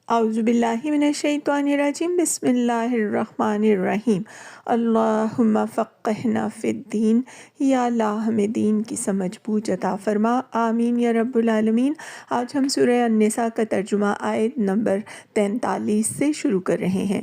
اعوذ باللہ من الشیطان الرجیم بسم اللہ الرحمن الرحیم اللہم فقہنا فی الدین، یا اللہ ہمیں دین کی سمجھ بوجھ عطا فرما، آمین یا رب العالمین۔ آج ہم سورہ النساء کا ترجمہ آیت نمبر 43 سے شروع کر رہے ہیں۔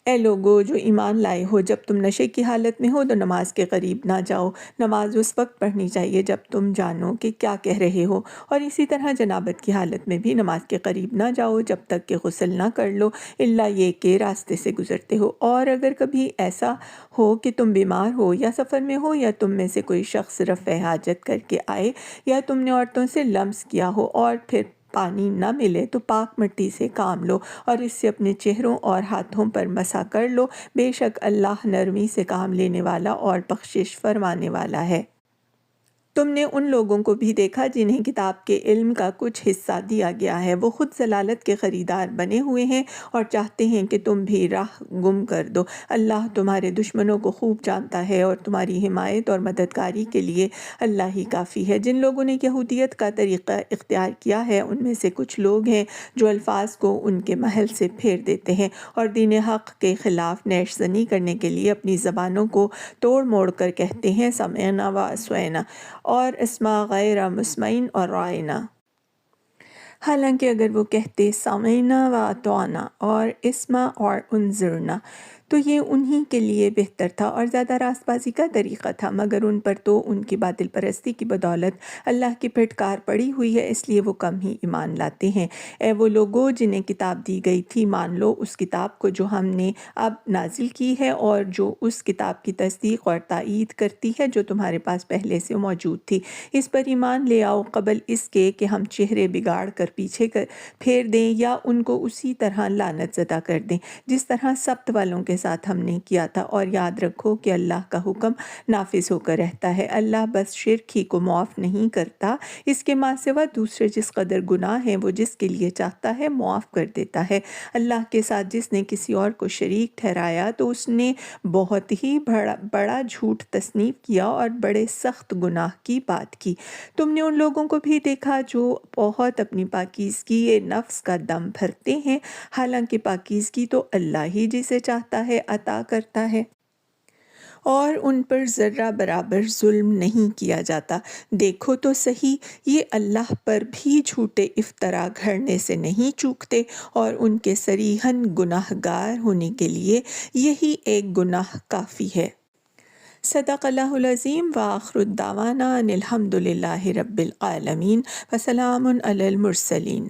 اے لوگو جو ایمان لائے ہو، جب تم نشے کی حالت میں ہو تو نماز کے قریب نہ جاؤ۔ نماز اس وقت پڑھنی چاہیے جب تم جانو کہ کیا کہہ رہے ہو، اور اسی طرح جنابت کی حالت میں بھی نماز کے قریب نہ جاؤ جب تک کہ غسل نہ کر لو، الا یہ کہ راستے سے گزرتے ہو۔ اور اگر کبھی ایسا ہو کہ تم بیمار ہو یا سفر میں ہو، یا تم میں سے کوئی شخص رفع حاجت کر کے آئے، یا تم نے عورتوں سے لمس کیا ہو اور پھر پانی نہ ملے، تو پاک مٹی سے کام لو اور اس سے اپنے چہروں اور ہاتھوں پر مسح کر لو، بے شک اللہ نرمی سے کام لینے والا اور بخشش فرمانے والا ہے۔ تم نے ان لوگوں کو بھی دیکھا جنہیں کتاب کے علم کا کچھ حصہ دیا گیا ہے، وہ خود ضلالت کے خریدار بنے ہوئے ہیں اور چاہتے ہیں کہ تم بھی راہ گم کر دو۔ اللہ تمہارے دشمنوں کو خوب جانتا ہے اور تمہاری حمایت اور مددگاری کے لیے اللہ ہی کافی ہے۔ جن لوگوں نے یہودیت کا طریقہ اختیار کیا ہے، ان میں سے کچھ لوگ ہیں جو الفاظ کو ان کے محل سے پھیر دیتے ہیں اور دین حق کے خلاف نیش زنی کرنے کے لیے اپنی زبانوں کو توڑ موڑ کر کہتے ہیں سمعنا و اسوینا اور اسما غیر مسمعین اور رائنا، حالانکہ اگر وہ کہتے سمعنا و اطعنا اور اسما اور انظرنا تو یہ انہی کے لیے بہتر تھا اور زیادہ راست بازی کا طریقہ تھا، مگر ان پر تو ان کی باطل پرستی کی بدولت اللہ کی پھٹکار پڑی ہوئی ہے، اس لیے وہ کم ہی ایمان لاتے ہیں۔ اے وہ لوگو جنہیں کتاب دی گئی تھی، مان لو اس کتاب کو جو ہم نے اب نازل کی ہے، اور جو اس کتاب کی تصدیق اور تائید کرتی ہے جو تمہارے پاس پہلے سے موجود تھی۔ اس پر ایمان لے آؤ قبل اس کے کہ ہم چہرے بگاڑ کر پیچھے پھیر دیں یا ان کو اسی طرح لعنت زدہ کر دیں جس طرح سبت والوں کے ساتھ ہم نے کیا تھا، اور یاد رکھو کہ اللہ کا حکم نافذ ہو کر رہتا ہے۔ اللہ بس شرک ہی کو معاف نہیں کرتا، اس کے ماں سوا دوسرے جس قدر گناہ ہیں وہ جس کے لیے چاہتا ہے معاف کر دیتا ہے۔ اللہ کے ساتھ جس نے کسی اور کو شریک ٹھہرایا تو اس نے بہت ہی بڑا جھوٹ تصنیف کیا اور بڑے سخت گناہ کی بات کی۔ تم نے ان لوگوں کو بھی دیکھا جو بہت اپنی پاکیزگی نفس کا دم بھرتے ہیں، حالانکہ پاکیزگی تو اللہ ہی جسے چاہتا ہے عطا کرتا ہے، اور ان پر ذرہ برابر ظلم نہیں کیا جاتا۔ دیکھو تو صحیح، یہ اللہ پر بھی جھوٹے افطرا گھڑنے سے نہیں چوکتے، اور ان کے صریحاً گناہ گار ہونے کے لیے یہی ایک گناہ کافی ہے۔ صدق اللہ العظیم، وآخر دعوانا ان الحمد للہ رب العالمین، وسلام علی المرسلین۔